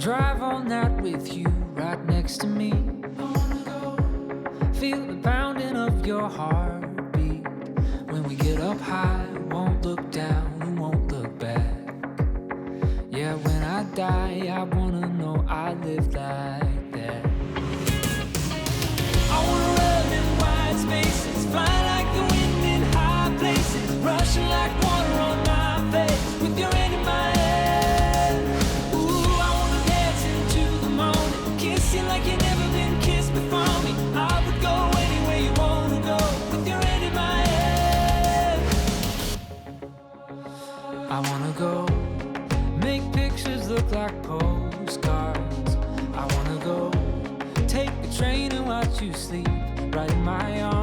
drive all night with you right next to me. I wanna go feel the pounding of your heartbeat. When we get up high, won't look down, we won't look back. Yeah, when I die, I wanna know I lived like that. I wanna run in wide spaces, fly like the wind in high places, rushing like water on my face, with your hand in my hand. Ooh, I wanna dance into the morning, kiss you like you never been kissed before me. I would go anywhere you wanna go, with your hand in my hand. I wanna go make pictures look like postcards. I wanna go take the train and watch you sleep right in my arms.